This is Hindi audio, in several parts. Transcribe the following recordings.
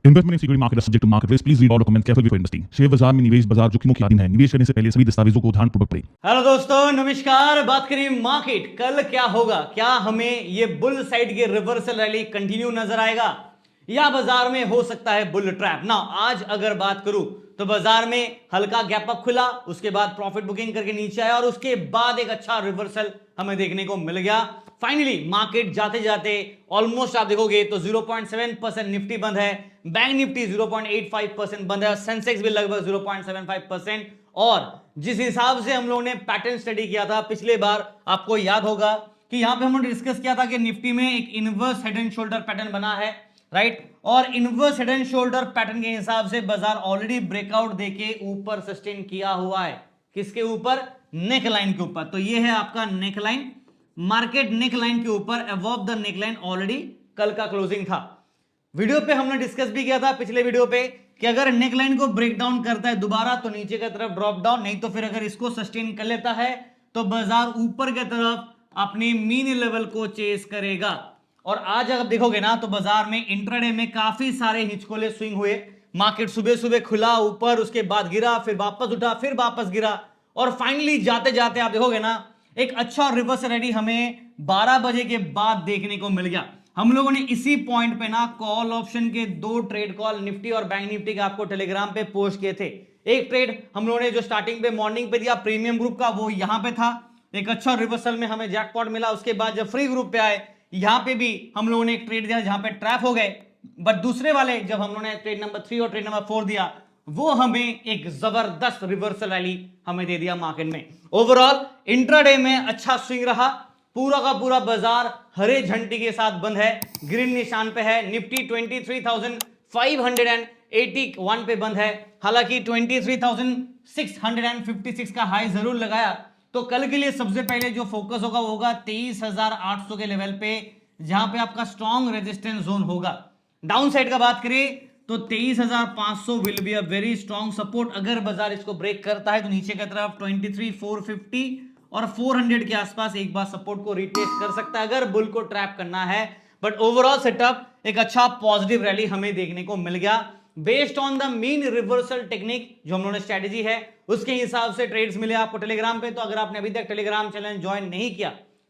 Investment in security market subject to market risk. Please read all documents carefully before investing. Share बाजार में निवेश बाजार जोखिमों के अधीन है। निवेश करने से पहले सभी दस्तावेजों को ध्यानपूर्वक पढ़ें। हेलो दोस्तों, नमस्कार। बात करें मार्केट, कल क्या होगा? क्या हमें ये बुल साइड के रिवर्सल रैली कंटिन्यू नजर आएगा या बाजार में हो सकता है बुल ट्रैप? ना, आज अगर बात करूं तो बाजार में हल्का गैप अप खुला, उसके बाद प्रॉफिट बुकिंग करके नीचे आया और उसके बाद एक अच्छा रिवर्सल हमें देखने को मिल गया। फाइनली मार्केट जाते जाते ऑलमोस्ट आप देखोगे तो 0.7% निफ्टी बंद है, बैंक निफ्टी 0.85% बंद है और सेंसेक्स भी लगभग 0.75%। और जिस हिसाब से हम लोगों ने पैटर्न स्टडी किया था पिछले बार, आपको याद होगा कि यहां पे हम लोगों ने डिस्कस किया था कि निफ्टी में एक inverse head and shoulder pattern बना है, राइट? और inverse head and shoulder pattern के हिसाब से बाजार ऑलरेडी ब्रेकआउट देके ऊपर सस्टेन किया हुआ है। किसके ऊपर? नेक लाइन के ऊपर। तो ये है आपका neck line, market neck line के ऊपर, above the neck line already कल का क्लोजिंग था। वीडियो पे हमने डिस्कस भी किया था पिछले वीडियो पे कि अगर नेक लाइन को ब्रेक डाउन करता है दोबारा तो नीचे की तरफ ड्रॉप डाउन, नहीं तो फिर अगर इसको सस्टेन कर लेता है तो बाजार ऊपर की तरफ अपने मीन लेवल को चेस करेगा। और आज अगर देखोगे ना तो बाजार में इंट्राडे में काफी सारे हिचकोले स्विंग हुए। मार्केट सुबह सुबह खुला ऊपर, उसके बाद गिरा, फिर वापस उठा, फिर वापस गिरा और फाइनली जाते जाते आप देखोगे ना एक अच्छा रिवर्स रैली हमें 12 बजे के बाद देखने को मिल गया। हम लोगों ने इसी पॉइंट पे ना कॉल ऑप्शन के 2 ट्रेड कॉल निफ्टी और बैंक निफ्टी के आपको टेलीग्राम पे पोस्ट किए थे। एक ट्रेड हम लोगों ने जो स्टार्टिंग पे मॉर्निंग पे दिया प्रीमियम ग्रुप का, वो यहां पे था, एक अच्छा रिवर्सल में हमें जैकपॉट मिला। उसके बाद जब फ्री ग्रुप पे आए यहां पे भी हम लोगों ने एक ट्रेड दिया जहां पे ट्रैप हो गए, बट दूसरे वाले जब हम लोगों ने ट्रेड नंबर 3 और ट्रेड नंबर 4 दिया वो हमें एक जबरदस्त रिवर्सल रैली हमें दे दिया मार्केट में। ओवरऑल इंट्राडे में अच्छा स्विंग रहा, पूरा का पूरा बाजार हरे झंडी के साथ बंद है, ग्रीन निशान पे है। निफ्टी 23,581 पे बंद है, हालांकि 23,656 का हाई जरूर लगाया। तो कल के लिए सबसे पहले जो फोकस होगा वो होगा 23,800 के लेवल पे, जहां पे आपका स्ट्रॉन्ग रेजिस्टेंस जोन होगा। डाउन साइड का बात करें तो 23,500 will be a very strong support. अगर बाजार इसको ब्रेक करता है तो नीचे की तरफ 23,450 और 400 के आसपास एक बार सपोर्ट को रिटेस्ट कर सकता है अगर बुल को ट्रैप करना है। बट ओवरऑल सेटअप एक अच्छा पॉजिटिव रैली हमें देखने को मिल गया based on the mean reversal technique जो हम लोगों ने स्ट्रेटेजी है उसके हिसाब से ट्रेड्स मिले आपको टेलीग्राम पे। तो अगर आपने अभी तक टेलीग्राम चैनल ज्वाइन नहीं किया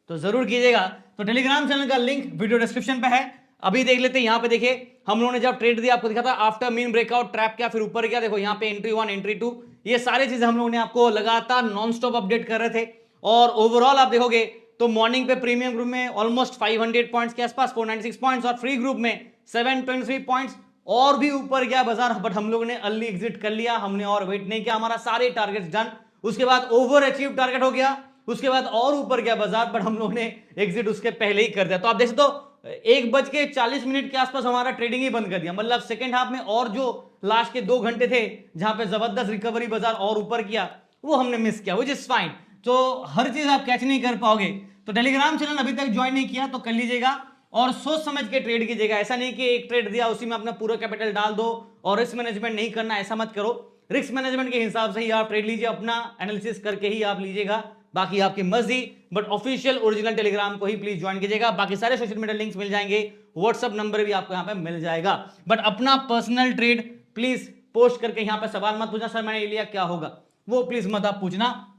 तो जरूर कीजिएगा। तो टेलीग्राम चैनल का लिंक वीडियो डिस्क्रिप्शन पे है, अभी देख लेते हैं। यहां पे देखिए हम लोगों ने जब ट्रेड दिया आपको दिखा था आफ्टर मीन ब्रेकआउट ट्रैप किया, फिर ऊपर गया। देखो यहां पे एंट्री 1 एंट्री 2 ये सारे चीजें हम लोगों ने आपको लगातार नॉन स्टॉप अपडेट कर रहे थे। और ओवरऑल आप देखोगे तो मॉर्निंग पे प्रीमियम ग्रुप में ऑलमोस्ट 500 पॉइंट्स के आसपास 496 पॉइंट्स और फ्री ग्रुप में 723 पॉइंट्स और भी ऊपर गया बाजार। बट हम लोगों ने अर्ली एग्जिट कर लिया, हमने और वेट नहीं किया, हमारा सारे टारगेट्स डन। उसके बाद ओवर अचीव टारगेट हो गया, उसके बाद और ऊपर गया बाजार, बट हम लोगों ने एग्जिट उसके पहले ही कर दिया। तो आप देख सकते हो 1:40 के आसपास हमारा ट्रेडिंग ही बंद कर दिया। मतलब सेकंड हाफ में और जो लास्ट के 2 घंटे थे जहां पे जबरदस्त रिकवरी बाजार और ऊपर किया वो हमने मिस किया, व्हिच इज फाइन। तो हर चीज आप कैच नहीं कर पाओगे। तो टेलीग्राम चैनल अभी तक ज्वाइन नहीं किया तो कर लीजिएगा और सोच समझ के ट्रेड कीजिएगा। ऐसा नहीं कि एक ट्रेड दिया उसी में अपना पूरा कैपिटल डाल दो और रिस्क मैनेजमेंट नहीं करना, ऐसा मत करो। रिस्क मैनेजमेंट के हिसाब से ही आप ट्रेड लीजिए, अपना एनालिसिस करके ही आप लीजिएगा, बाकी आपकी मर्जी। बट ऑफिशियल ओरिजिनल टेलीग्राम को ही प्लीज ज्वाइन कीजिएगा। बाकी सारे सोशल मीडिया लिंक्स मिल जाएंगे, व्हाट्सएप नंबर भी आपको यहाँ पे मिल जाएगा। बट अपना पर्सनल ट्रेड प्लीज पोस्ट करके यहाँ पे सवाल मत पूछना, सर मैंने ये लिया क्या होगा, वो प्लीज मत आप पूछना।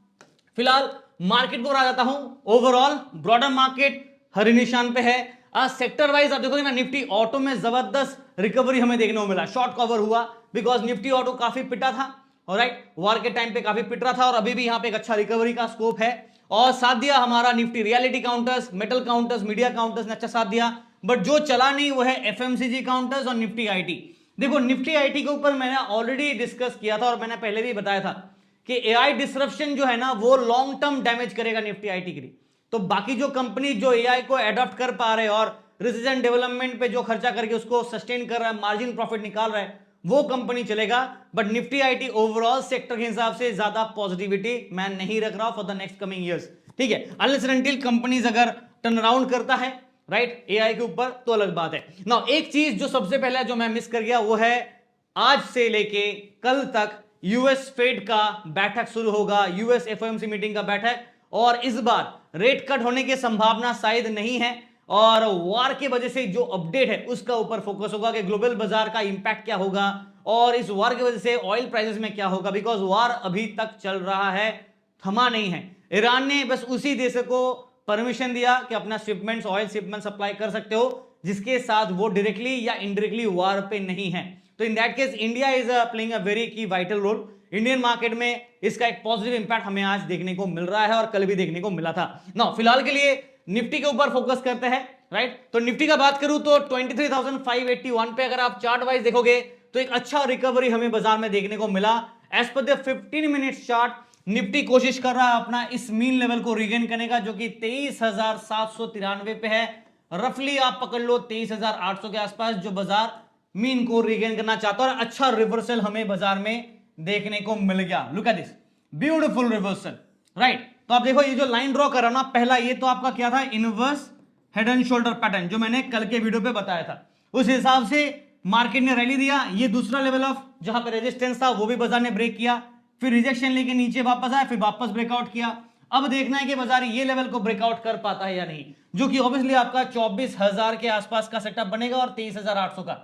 फिलहाल मार्केट को आ जाता हूं। ओवरऑल ब्रॉडर मार्केट हरी निशान पे है। आज सेक्टर वाइज आप देखोगे ना, निफ्टी ऑटो में जबरदस्त रिकवरी हमें देखने को मिला, शॉर्ट कवर हुआ बिकॉज निफ्टी ऑटो काफी पिटा था, ऑलराइट, वॉर के टाइम पे काफी पिट रहा था और अभी भी यहां पे एक अच्छा रिकवरी का स्कोप है। और साथ दिया हमारा Nifty reality counters, metal counters, media counters ने अच्छा साथ दिया। बट जो चला नहीं वो है एफएमसीजी काउंटर्स और निफ्टी आईटी। देखो निफ्टी आईटी के ऊपर मैंने ऑलरेडी डिस्कस किया था और मैंने पहले भी बताया था कि एआई डिसरप्शन जो है ना वो लॉन्ग टर्म डैमेज करेगा निफ्टी आईटी के लिए। तो बाकी जो कंपनी जो एआई को एडॉप्ट कर पा रहे हैं और रिसर्च एंड डेवलपमेंट पे जो खर्चा करके उसको सस्टेन कर रहा है, मार्जिन प्रॉफिट निकाल रहा है, वो कंपनी चलेगा। But Nifty IT overall sector के हिसाब से ज्यादा पॉजिटिविटी मैं नहीं रख रहा for the next coming years, ठीक है। अनलेस एंड अनटिल कंपनीज अगर टर्न अराउंड करता है राइट एआई के ऊपर तो अलग बात है ना। एक चीज जो सबसे पहले जो मैं मिस कर गया वो है आज से लेके कल तक यूएस फेड का बैठक शुरू होगा, यूएस एफओएमसी मीटिंग का बैठक, और इस बार रेट कट होने की संभावना शायद नहीं है। और वॉर की वजह से जो अपडेट है उसका ऊपर फोकस होगा कि ग्लोबल बाजार का इंपैक्ट क्या होगा और इस वॉर की वजह से ऑयल प्राइसेस में क्या होगा, बिकॉज वॉर अभी तक चल रहा है, थमा नहीं है। ईरान ने बस उसी देश को परमिशन दिया कि अपना शिपमेंट्स, ऑयल शिपमेंट सप्लाई कर सकते हो, जिसके साथ वो डायरेक्टली या इनडायरेक्टली वॉर पे नहीं है। तो in that case India is playing a very की वाइटल रोल। इंडियन मार्केट में इसका एक पॉजिटिव इंपैक्ट हमें आज देखने को मिल रहा है और कल भी देखने को मिला था। ना फिलहाल के लिए निफ्टी के ऊपर फोकस करते हैं, राइट। तो निफ्टी का बात करूं तो 23,581 पे अगर आप चार्ट वाइज देखोगे तो एक अच्छा रिकवरी हमें बाजार में देखने को मिला। As per the 15 minute chart Nifty कोशिश कर रहा है अपना इस मीन लेवल को रिगेन करने का, जो कि 23,793 पे है। रफली आप पकड़ लो 23,800 के आसपास जो बाजार मीन को रिगेन करना चाहता है और अच्छा रिवर्सल हमें बाजार में देखने को मिल गया। Look at this beautiful reversal, right. तो आप देखो ये जो लाइन ड्रॉ कर रहा हूं ना, पहला ये तो आपका क्या था, inverse head and shoulder pattern, जो मैंने कल के वीडियो पे बताया था। उस हिसाब से मार्केट ने रैली दिया। ये दूसरा लेवल ऑफ जहां पे रेजिस्टेंस था वो भी बाजार ने ब्रेक किया, फिर रिजेक्शन लेके नीचे वापस आया, फिर वापस ब्रेकआउट किया। अब देखना है कि बाजार ये लेवल को ब्रेकआउट कर पाता है या नहीं, जो कि ऑब्वियसली आपका 24,000 के आसपास का सेटअप बनेगा और 23,800 का,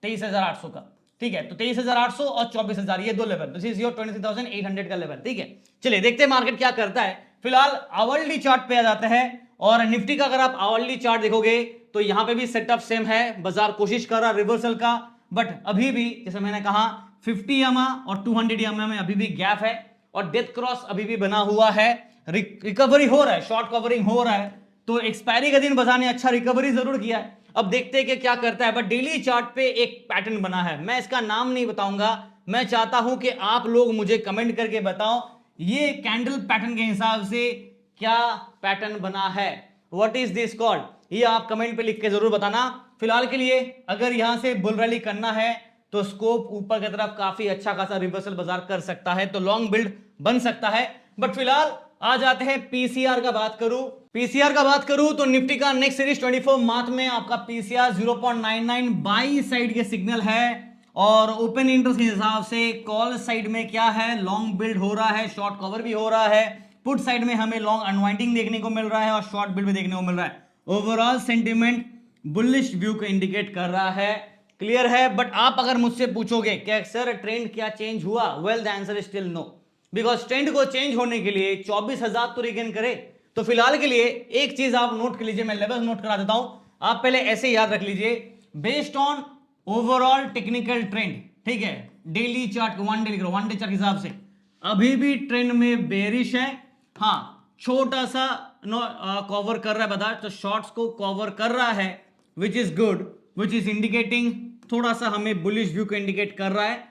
23,800 का, ठीक है। तो 23,800 और 24,000 ये दो लेवल, दिस इज योर 23,800 का लेवल, ठीक है। चलिए देखते हैं मार्केट क्या करता है। फिलहाल आवरली चार्ट पे आ जाता है और निफ्टी का अगर आप आवरली चार्ट देखोगे तो यहां पे भी सेटअप सेम है, बाजार कोशिश कर रहा रिवर्सल का, बट अभी भी जैसे मैंने कहा 50 EMA और 200 EMA में अभी भी गैप है और डेथ क्रॉस अभी भी बना हुआ है। रिकवरी हो रहा है, शॉर्ट कवरिंग हो रहा है, तो एक्सपायरी का दिन बाजार ने अच्छा रिकवरी जरूर किया है। अब देखते हैं कि क्या करता है, बट डेली चार्ट पे एक पैटर्न बना है, मैं इसका नाम नहीं बताऊंगा, मैं चाहता हूं कि आप लोग मुझे कमेंट करके बताओ ये कैंडल पैटर्न के हिसाब से क्या पैटर्न बना है, व्हाट इज दिस कॉल्ड, ये आप कमेंट पे लिख के जरूर बताना। फिलहाल के लिए अगर यहां से बुल रैली करना है तो स्कोप ऊपर की तरफ काफी अच्छा खासा रिवर्सल बाजार कर सकता है, तो लॉन्ग बिल्ड बन सकता है। बट फिलहाल आ जाते हैं पीसीआर का बात करूं, पीसीआर का बात करूं तो निफ्टी का नेक्स्ट सीरीज 24 मार्च में आपका पीसीआर 0.99 बाई साइड के सिग्नल है और ओपन इंटरेस्ट के हिसाब से कॉल साइड में क्या है, लॉन्ग बिल्ड हो रहा है, शॉर्ट कवर भी हो रहा है, पुट साइड में हमें लॉन्ग अनवाइंडिंग देखने को मिल रहा है और शॉर्ट बिल्ड भी देखने को मिल रहा है। ओवरऑल सेंटिमेंट बुलिश व्यू को इंडिकेट कर रहा है, क्लियर है। बट आप अगर मुझसे पूछोगे कि सर ट्रेंड क्या चेंज हुआ, well the answer is still no, because trend को चेंज होने के लिए 24,000 तो रिगेन करे। तो फिलहाल के लिए एक चीज आप नोट कर लीजिए, मैं लेवल नोट करा देता हूं, आप पहले ऐसे याद रख लीजिए, based on overall technical trend, ठीक है, daily chart, one day chart के हिसाब से अभी भी ट्रेंड में बेरिश है। हाँ, छोटा सा कवर कर रहा है बाजार, तो शॉर्ट्स को कवर कर रहा है, which is good, which is indicating थोड़ा सा हमें बुलिश व्यू को इंडिकेट कर रहा है।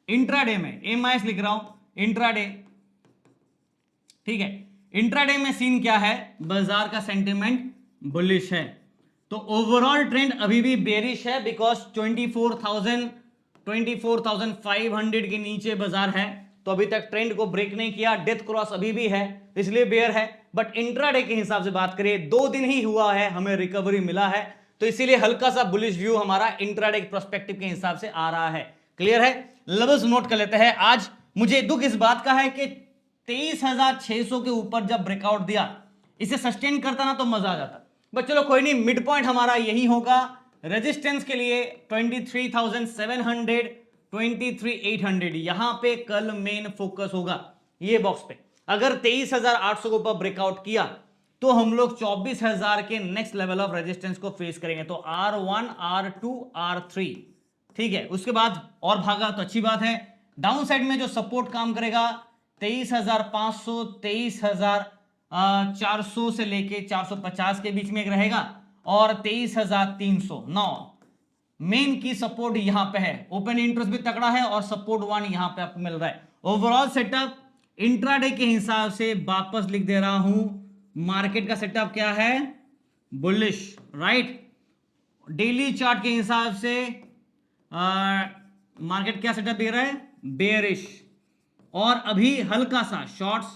इंट्राडे में एमआईएस लिख रहा हूं, इंट्राडे, ठीक है, इंट्राडे में सीन क्या है, बाजार का सेंटिमेंट बुलिश है, तो ओवरऑल ट्रेंड अभी भी बेरिश है, बिकॉज 24,500 के नीचे बाजार है, तो अभी तक ट्रेंड को ब्रेक नहीं किया, डेथ क्रॉस अभी भी है, इसलिए बेयर है। बट इंट्राडे के हिसाब से बात करें, 2 दिन ही हुआ है, हमें रिकवरी मिला है, तो इसीलिए हल्का सा बुलिश व्यू हमारा इंट्राडे प्रोस्पेक्टिव के हिसाब से आ रहा है, क्लियर है। लेवल्स नोट कर लेते हैं। आज मुझे दुख इस बात का है कि 23,600 के ऊपर जब ब्रेकआउट दिया, इसे सस्टेन करता ना तो मजा आ जाता, बट चलो कोई नहीं, मिड पॉइंट हमारा यही होगा। रेजिस्टेंस के लिए 23,700, 23,800, यहां पे कल मेन फोकस होगा, ये बॉक्स पे। अगर 23,800 के ऊपर ब्रेकआउट किया तो हम लोग 24,000 के नेक्स्ट लेवल ऑफ रेजिस्टेंस को फेस करेंगे, तो R1, R2, R3, ठीक है। उसके बाद और भागा तो अच्छी बात है। डाउन साइड में जो सपोर्ट काम करेगा 23,500, 23,400 से लेके 450 के बीच में एक रहेगा और 23,300। नौ मेन की सपोर्ट यहां पे है, ओपन इंटरेस्ट भी तगड़ा है और सपोर्ट 1 यहां पे आपको मिल रहा है। ओवरऑल सेटअप इंट्राडे के हिसाब से वापस लिख दे रहा हूं, मार्केट का सेटअप क्या है, बुलिश, राइट। डेली चार्ट के हिसाब से मार्केट क्या सेटअप दे रहा है, बेयरिश, और अभी हल्का सा शॉर्ट्स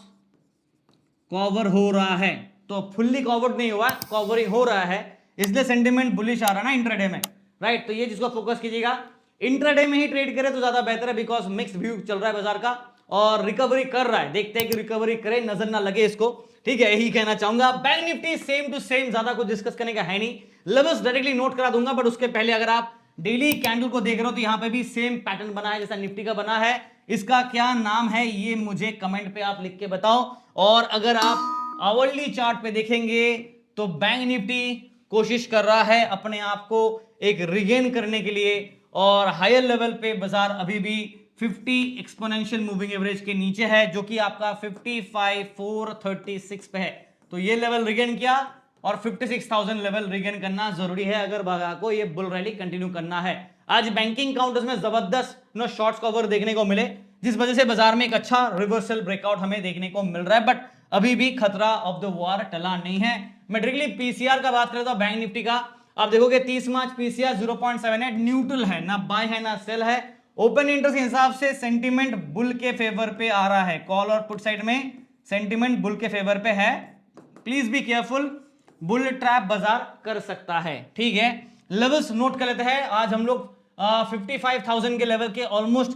कवर हो रहा है, तो फुल्ली कवर्ड नहीं हुआ, कवरिंग हो रहा है, इसलिए सेंटिमेंट बुलिश आ रहा है ना इंट्राडे में, राइट। तो ये जिसको फोकस कीजिएगा, इंट्राडे में ही ट्रेड करें तो ज्यादा बेहतर है, बिकॉज मिक्स व्यू चल रहा है बाजार का। और रिकवरी कर रहा है, देखते हैं कि रिकवरी करे, नजर ना लगे इसको, ठीक है, यही कहना चाहूंगा। Bank Nifty same to same, ज्यादा कुछ डिस्कस करने का है नहीं, लेवल्स डायरेक्टली नोट करा दूंगा, बट उसके पहले अगर आप डेली कैंडल को देख रहे हो तो यहां पे भी सेम पैटर्न बना है जैसा निफ्टी का बना है। इसका क्या नाम है ये मुझे कमेंट पे आप लिख के बताओ। और अगर आप आवरली चार्ट पे देखेंगे तो बैंक निफ्टी कोशिश कर रहा है अपने आप को एक रिगेन करने के लिए, और हायर लेवल पे बाजार अभी भी 50 एक्सपोनेंशियल मूविंग एवरेज के नीचे है, जो कि आपका 55,436 पे है। तो ये लेवल रिगेन किया और 56,000 लेवल रिगेन करना जरूरी है अगर बाजार को ये बुल रैली कंटिन्यू करना है। आज बैंकिंग काउंटर्स में जबरदस्त शॉर्ट्स कवर देखने को मिले, जिस वजह से बाजार में एक अच्छा रिवर्सल ब्रेकआउट हमें देखने को मिल रहा है, बट अभी भी खतरा ऑफ द वॉर टला नहीं है। मैं डायरेक्टली पीसीआर का बात करता हूं बैंक निफ्टी का, आप देखोगे 30 मार्च पीसीआर 0.78 न्यूट्रल है, ना बाय है ना सेल है। ओपन इंटरेस्ट के हिसाब से सेंटीमेंट बुल के फेवर पे आ रहा है, कॉल और पुट साइड में सेंटीमेंट बुल के फेवर पे है, please be careful, bull trap बाजार कर सकता है, ठीक है। लेवल्स नोट कर लेते हैं। आज हम लोग 55,000 के लेवल के ऑलमोस्ट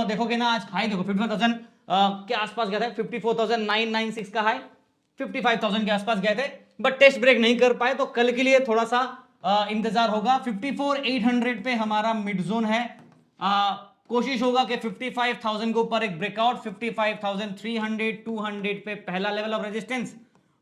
देखोगे ना, आज हाई देखो 55,000 के आसपास गया था, 54,996 का हाई 55,000 के आसपास गए थे, बट टेस्ट ब्रेक नहीं कर पाए, तो कल के लिए थोड़ा सा इंतजार होगा। 54,800 पे हमारा मिड जोन है, कोशिश होगा कि 55,000 के ऊपर एक ब्रेकआउट, 55,300 200 पे पहला लेवल ऑफ रेजिस्टेंस,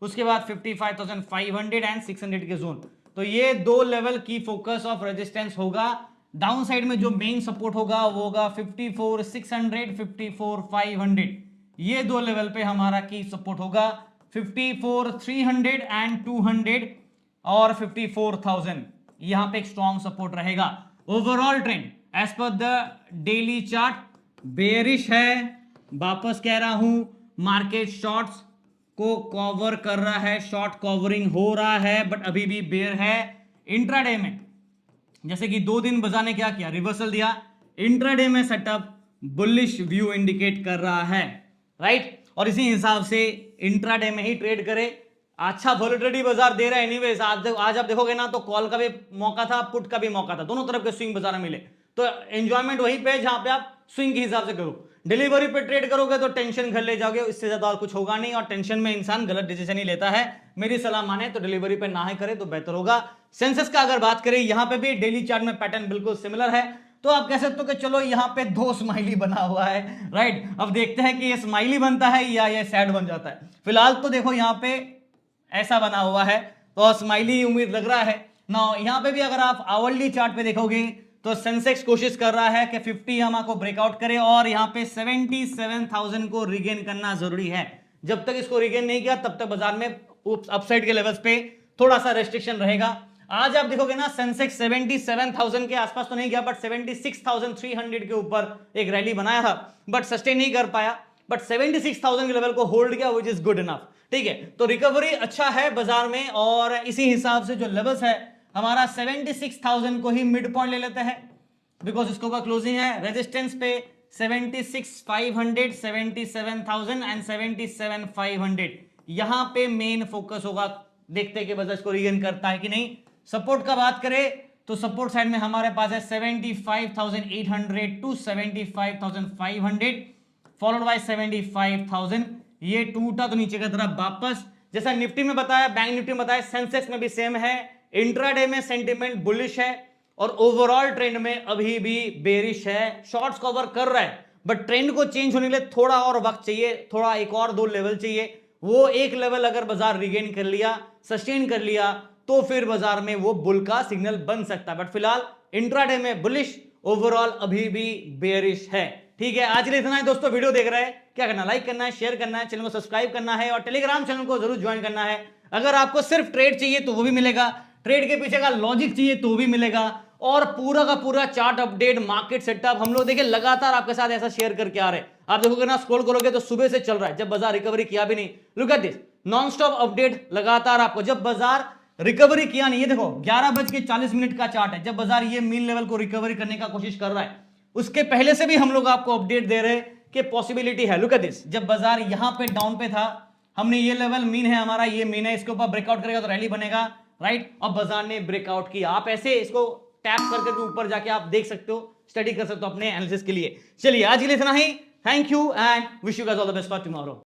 उसके बाद 55,500 एंड 600 के जोन। तो ये दो लेवल की फोकस ऑफ रेजिस्टेंस होगा। डाउन साइड में जो मेन सपोर्ट होगा वो होगा 54,600 54,500, ये दो लेवल पे हमारा की सपोर्ट होगा। 54,300 एंड 200 और 54,000 यहां पे एक स्ट्रॉन्ग सपोर्ट रहेगा। Overall trend as per the daily chart bearish है, वापस कह रहा हूं, मार्केट शॉर्ट्स को कवर कर रहा है, शॉर्ट कवरिंग हो रहा है, बट अभी भी बेयर है। इंट्राडे में जैसे कि 2 दिन बाजार ने क्या किया, रिवर्सल दिया, इंट्राडे में सेटअप बुलिश व्यू इंडिकेट कर रहा है, राइट, और इसी हिसाब से इंट्राडे में ही ट्रेड करे। अच्छा वॉलेटिलिटी बाजार दे रहा है एनीवेज, आज आप देखोगे ना तो कॉल का भी मौका था, पुट का भी मौका था, दोनों तरफ के स्विंग बाजार में मिले, तो एंजॉयमेंट वहीं पे जहां पे आप स्विंग के हिसाब से करो। डिलीवरी पे ट्रेड करोगे तो टेंशन घर ले जाओगे, इससे ज्यादा और कुछ होगा नहीं, और टेंशन में इंसान गलत डिसीजन ही लेता है। मेरी सलाह माने तो डिलीवरी पे ना ही करे तो बेहतर होगा। सेंसेक्स का अगर बात करें, यहां पे भी डेली चार्ट में पैटर्न बिल्कुल सिमिलर है, तो आप कह सकते हो कि चलो यहां पे 2 स्माइली बना हुआ है, राइट। अब देखते हैं कि ये स्माइली बनता है या ये सैड बन जाता है। फिलहाल तो देखो यहां पे ऐसा बना हुआ है, तो स्माइली उम्मीद लग रहा है ना। यहां पे भी अगर आप आवरली चार्ट पे देखोगे तो सेंसेक्स कोशिश कर रहा है कि 50 EMA को ब्रेकआउट करे, और यहां पे 77,000 को रिगेन करना जरूरी है। जब तक इसको रिगेन नहीं किया तब तक बाजार में अपसाइड के लेवल्स पे थोड़ा सा रेस्ट्रिक्शन रहेगा। आज आप देखोगे ना, सेंसेक्स 77,000 के आसपास तो नहीं गया, बट 76,300 के ऊपर एक रैली बनाया था, बट सस्टेन नहीं कर पाया, बट 76,000 के लेवल को होल्ड किया, विच इज गुड इनफ, ठीक है। तो रिकवरी अच्छा है बाजार में, और इसी हिसाब से जो लेवल्स है हमारा 76,000 को ही मिड पॉइंट ले लेते हैं, बिकॉज इसको का क्लोजिंग है। रेजिस्टेंस पे 76,500 77,000 एंड 77,500, यहां पे मेन फोकस होगा। देखते हैं कि बाजार इसको रीगेन करता है कि नहीं। सपोर्ट का बात करें तो सपोर्ट साइड में हमारे पास है 75,800 टू 75,500, फॉलोड बाय 75,000। ये टूटा तो नीचे की तरफ वापस, जैसा निफ्टी में बताया, बैंक निफ्टी में बताया, सेंसेक्स में भी सेम है। इंट्राडे में सेंटीमेंट बुलिश है, और ओवरऑल ट्रेंड में अभी भी बेरिश है। शॉर्ट्स कवर कर रहा है, बट ट्रेंड को चेंज होने के लिए थोड़ा और वक्त चाहिए, थोड़ा एक और 2 लेवल चाहिए। वो एक लेवल अगर बाजार रिगेन कर लिया, सस्टेन कर लिया, तो फिर बाजार में वो बुल का सिग्नल बन सकता है, बट फिलहाल इंट्राडे में बुलिश, ओवरऑल अभी भी बेरिश है, ठीक है। आज के लिए इतना है दोस्तों। वीडियो देख रहे हैं, क्या करना, लाइक करना है, शेयर करना है, चैनल को सब्सक्राइब करना है, और टेलीग्राम चैनल को जरूर ज्वाइन करना है। अगर आपको सिर्फ ट्रेड चाहिए तो वो भी मिलेगा, ट्रेड के पीछे का लॉजिक चाहिए तो भी मिलेगा, और पूरा का पूरा चार्ट अपडेट, मार्केट सेटअप हम लोग देखिए लगातार आपके साथ ऐसा शेयर करके आ रहे हैं। आप देखोगे ना, स्क्रॉल करोगे तो सुबह से चल रहा है, जब बाजार रिकवरी किया भी नहीं। Look at this, non stop update लगातार आपको, जब बाजार रिकवरी किया नहीं, ये देखो 11:40 का चार्ट है, जब बाजार ये मीन लेवल को रिकवरी करने का कोशिश कर रहा है, उसके पहले से भी हम लोग आपको अपडेट दे रहे हैं कि पॉसिबिलिटी है। लुक एट दिस, जब बाजार यहां पे डाउन पे था, हमने ये लेवल मीन है हमारा, ये मीन है, इसके ऊपर ब्रेकआउट करेगा तो रैली बनेगा, राइट। अब बाजार ने ब्रेकआउट किया, आप ऐसे इसको टैप करके ऊपर जाके आप देख सकते हो, स्टडी कर सकते हो अपने एनालिसिस के लिए। चलिए आज के लिए इतना ही, thank you and wish you guys all the best for tomorrow.